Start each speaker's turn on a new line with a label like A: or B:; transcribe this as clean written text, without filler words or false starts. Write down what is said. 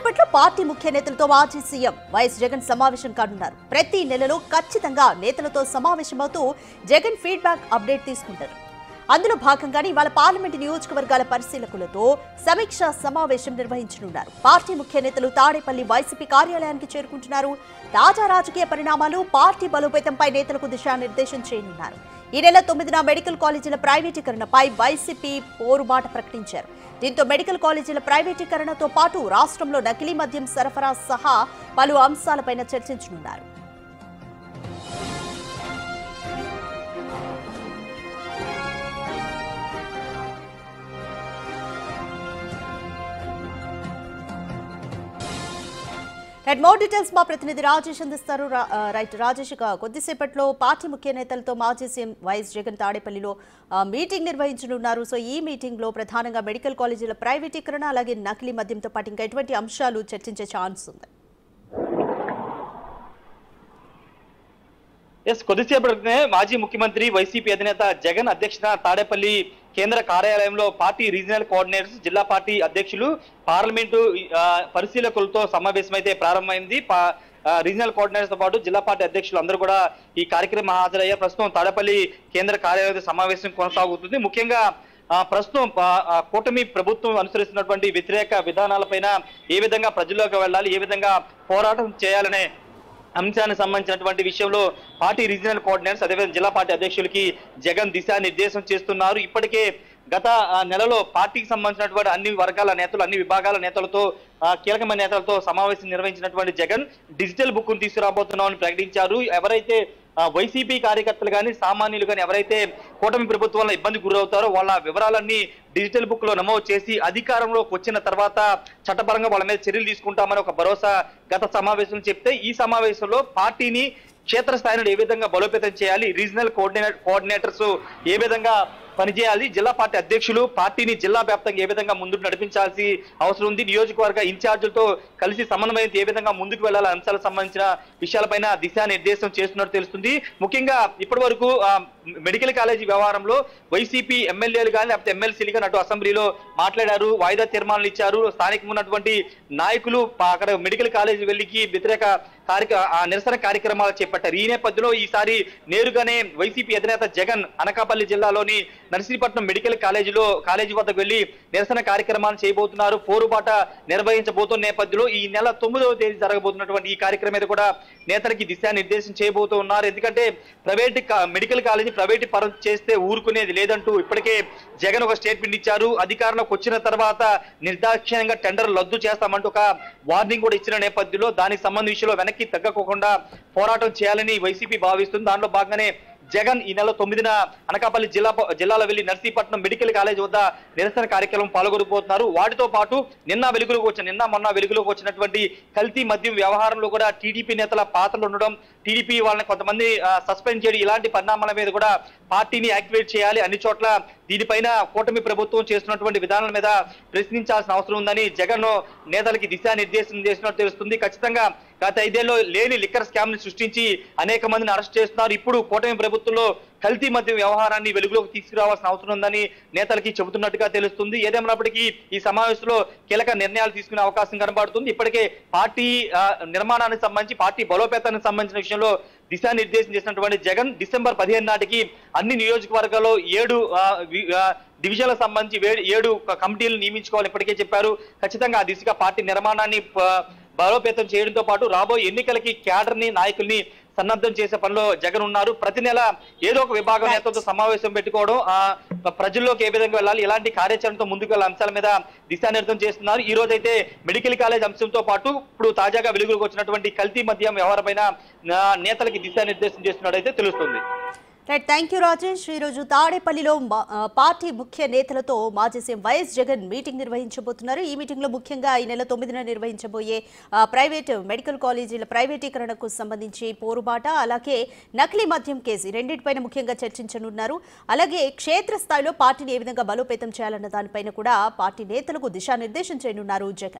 A: కొద్దిసేపట్లో పార్టీ ముఖ్య నేతలతో మాజీ సీఎం వైఎస్ జగన్ సమావేశం కానున్నారు. ప్రతి నెలలో ఖచ్చితంగా నేతలతో సమావేశమవుతూ జగన్ ఫీడ్బ్యాక్ అప్డేట్ తీసుకుంటారు. అందులో భాగంగానే ఇవాళ పార్లమెంటు నియోజకవర్గాల పరిశీలకులతో సమీక్షా సమావేశం నిర్వహించనున్నారు. పార్టీ ముఖ్య నేతలు తాడేపల్లి వైసీపీ కార్యాలయానికి చేరుకుంటున్నారు. తాజా రాజకీయ పరిణామాలు, పార్టీ బలోపేతంపై నేతలకు దిశానిర్దేశం చేయనున్నారు. ఈ నెల 9న మెడికల్ కాలేజీల ప్రైవేటీకరణపై వైసీపీ పోరుబాట ప్రకటించారు. దీంతో మెడికల్ కాలేజీల ప్రైవేటీకరణతో పాటు రాష్ట్రంలో నకిలీ మద్యం సరఫరా సహా పలు అంశాలపైన చర్చించనున్నారు. మోర్ డీటెయిల్స్ మా ప్రతినిధి రాజేష్ అందిస్తారు. రైట్ రాజేష్, కొద్దిసేపట్లో పార్టీ ముఖ్య నేతలతో మాజీ సీఎం వైఎస్ జగన్ తాడేపల్లిలో మీటింగ్ నిర్వహించనున్నారు. సో ఈ మీటింగ్ లో ప్రధానంగా మెడికల్ కాలేజీల ప్రైవేటీకరణ, అలాగే నకిలీ మద్యంతో పాటు ఇంకా ఎటువంటి అంశాలు చర్చించే ఛాన్స్ ఉంది?
B: కొద్దిసేపటినే మాజీ ముఖ్యమంత్రి వైసీపీ అధినేత జగన్ అధ్యక్షత తాడేపల్లి కేంద్ర కార్యాలయంలో పార్టీ రీజనల్ కోఆర్డినేటర్స్, జిల్లా పార్టీ అధ్యక్షులు, పార్లమెంటు పరిశీలకులతో సమావేశం అయితే ప్రారంభమైంది. రీజనల్ కోఆర్డినేటర్స్ తో పాటు జిల్లా పార్టీ అధ్యక్షులు అందరూ కూడా ఈ కార్యక్రమం హాజరయ్యారు. ప్రస్తుతం తాడేపల్లి కేంద్ర కార్యాలయ సమావేశం కొనసాగుతుంది. ముఖ్యంగా ప్రస్తుతం కూటమి ప్రభుత్వం అనుసరిస్తున్నటువంటి వ్యతిరేక విధానాలపైన ఏ విధంగా ప్రజల్లోకి వెళ్ళాలి, ఏ విధంగా పోరాటం చేయాలనే అంశానికి సంబంధించినటువంటి విషయంలో పార్టీ రీజనల్ కోఆర్డినేటర్స్, అదేవిధంగా జిల్లా పార్టీ అధ్యక్షులకి జగన్ దిశానిర్దేశం చేస్తున్నారు. ఇప్పటికే గత నెలలో పార్టీకి సంబంధించినటువంటి అన్ని వర్గాల నేతలు, అన్ని విభాగాల నేతలతో, కీలకమైన నేతలతో సమావేశం నిర్వహించినటువంటి జగన్ డిజిటల్ బుక్ ను తీసుకురాబోతున్నామని ప్రకటించారు. ఎవరైతే వైసీపీ కార్యకర్తలు కానీ, సామాన్యులు కానీ ఎవరైతే కూటమి ప్రభుత్వంలో ఇబ్బంది గురవుతారో వాళ్ళ వివరాలన్నీ డిజిటల్ బుక్ లో నమోదు చేసి అధికారంలోకి వచ్చిన తర్వాత చట్టపరంగా వాళ్ళ మీద చర్యలు తీసుకుంటామని ఒక భరోసా గత సమావేశంలో చెప్తే, ఈ సమావేశంలో పార్టీని క్షేత్రస్థాయిలో ఏ విధంగా బలోపేతం చేయాలి, రీజనల్ కోఆర్డినేటర్స్ ఏ విధంగా పనిచేయాలి, జిల్లా పార్టీ అధ్యక్షులు పార్టీని జిల్లా వ్యాప్తంగా ఏ విధంగా ముందుకు నడిపించాల్సి అవసరం ఉంది, నియోజకవర్గ ఇన్ఛార్జీలతో కలిసి సమన్వయంతో ఏ విధంగా ముందుకు వెళ్లాలి అంశాలకు సంబంధించిన విషయాలపైన దిశానిర్దేశం చేస్తున్నట్టు తెలుస్తుంది. ముఖ్యంగా ఇప్పటి వరకు మెడికల్ కాలేజీ వ్యవహారంలో వైసీపీ ఎమ్మెల్యేలు కానీ లేకపోతే ఎమ్మెల్సీలు కానీ అటు అసెంబ్లీలో మాట్లాడారు, వాయిదా తీర్మానాలు ఇచ్చారు. స్థానికంగా ఉన్నటువంటి నాయకులు అక్కడ మెడికల్ కాలేజీ వెళ్ళికి వ్యతిరేక నిరసన కార్యక్రమాలు చేపట్టారు. ఈ నేపథ్యంలో ఈసారి నేరుగానే వైసీపీ అధినేత జగన్ అనకాపల్లి జిల్లాలోని నర్సీపట్నం మెడికల్ కాలేజీ వద్దకు వెళ్లి నిరసన కార్యక్రమాలు చేయబోతున్నారు. పోరుబాట నిర్వహించబోతున్న నేపథ్యంలో ఈ నెల 9వ తేదీ జరగబోతున్నటువంటి ఈ కార్యక్రమం మీద కూడా నేతలకి దిశానిర్దేశం చేయబోతున్నారు. ఎందుకంటే మెడికల్ కాలేజీ ప్రైవేట్ పరం చేస్తే ఊరుకునేది లేదంటూ ఇప్పటికే జగన్ ఒక స్టేట్మెంట్ ఇచ్చారు. అధికారంలోకి వచ్చిన తర్వాత నిర్దాక్షిణ్యంగా టెండర్ రద్దు చేస్తామంటూ ఒక వార్నింగ్ కూడా ఇచ్చిన నేపథ్యంలో దానికి సంబంధించిన విషయంలో వెనక్కి తగ్గకోకుండా పోరాటం చేయాలని వైసీపీ భావిస్తుంది. దానిలో భాగంగానే జగన్ ఈ నెల 9న అనకాపల్లి జిల్లాలో వెళ్లి నర్సీపట్నం మెడికల్ కాలేజ్ వద్ద నిరసన కార్యక్రమం పాల్గొనబోతున్నారు. వాటితో పాటు నిన్న మొన్న వెలుగులోకి వచ్చినటువంటి కల్తీ మద్యం వ్యవహారంలో కూడా టీడీపీ నేతల పాత్రలు ఉండడం, టీడీపీ వాళ్ళని కొంతమంది సస్పెండ్ చేయడం, ఇలాంటి పరిణామాల మీద కూడా పార్టీని యాక్టివేట్ చేయాలి, అన్ని చోట్ల దీనిపైన కూటమి ప్రభుత్వం చేస్తున్నటువంటి విధానాల మీద ప్రశ్నించాల్సిన అవసరం ఉందని జగన్ నేతలకి దిశానిర్దేశం చేసినట్టు తెలుస్తుంది. ఖచ్చితంగా గత 5 ఏళ్లలో లేని లిక్కర్ స్కామ్ ని సృష్టించి అనేక మందిని అరెస్ట్ చేస్తున్నారు. ఇప్పుడు కూటమి ప్రభుత్వంలో కల్తీ మద్యం వ్యవహారాన్ని వెలుగులోకి తీసుకురావాల్సిన అవసరం ఉందని నేతలకి చెబుతున్నట్టుగా తెలుస్తుంది. ఏదేమైనప్పటికీ ఈ సమావేశంలో కీలక నిర్ణయాలు తీసుకునే అవకాశం కనబడుతుంది. ఇప్పటికే పార్టీ నిర్మాణానికి సంబంధించి, పార్టీ బలోపేతానికి సంబంధించిన విషయంలో దిశానిర్దేశం చేసినటువంటి జగన్ డిసెంబర్ 15 నాటికి అన్ని నియోజకవర్గాల్లో 7 డివిజన్లకు సంబంధించి 7 కమిటీలు నియమించుకోవాలని ఇప్పటికే చెప్పారు. ఖచ్చితంగా ఆ దిశగా పార్టీ నిర్మాణాన్ని బలోపేతం చేయడంతో పాటు రాబోయే ఎన్నికలకి క్యాడర్ని, నాయకుల్ని సన్నద్ధం చేసే పనిలో జగన్ ఉన్నారు. ప్రతి నెల ఏదో ఒక విభాగం నేతలతో సమావేశం పెట్టుకోవడం, ప్రజల్లోకి ఏ విధంగా వెళ్ళాలి, ఎలాంటి కార్యాచరణతో ముందుకు వెళ్ళే అంశాల మీద దిశానిర్దేశం చేస్తున్నారు. ఈ రోజు అయితే మెడికల్ కాలేజ్ అంశంతో పాటు ఇప్పుడు తాజాగా వెలుగులోకి వచ్చినటువంటి కల్తీ మద్యం వ్యవహారమైన నేతలకి దిశానిర్దేశం చేస్తున్నట్టయితే తెలుస్తుంది.
A: Right, thank you Rajesh. ఈరోజు తాడేపల్లిలో పార్టీ ముఖ్య నేతలతో మాజీ సీఎం వైఎస్ జగన్ మీటింగ్ నిర్వహించబోతున్నారు. ఈ మీటింగ్ లో ముఖ్యంగా ఈ నెల 9న నిర్వహించబోయే ప్రైవేట్ మెడికల్ కాలేజీల ప్రైవేటీకరణకు సంబంధించి పోరుబాట, అలాగే నకిలీ మద్యం కేసు రెండింటిపైన ముఖ్యంగా చర్చించనున్నారు. అలాగే క్షేత్రస్థాయిలో పార్టీని ఏ విధంగా బలోపేతం చేయాలన్న దానిపైన కూడా పార్టీ నేతలకు దిశానిర్దేశం చేయనున్నారు జగన్.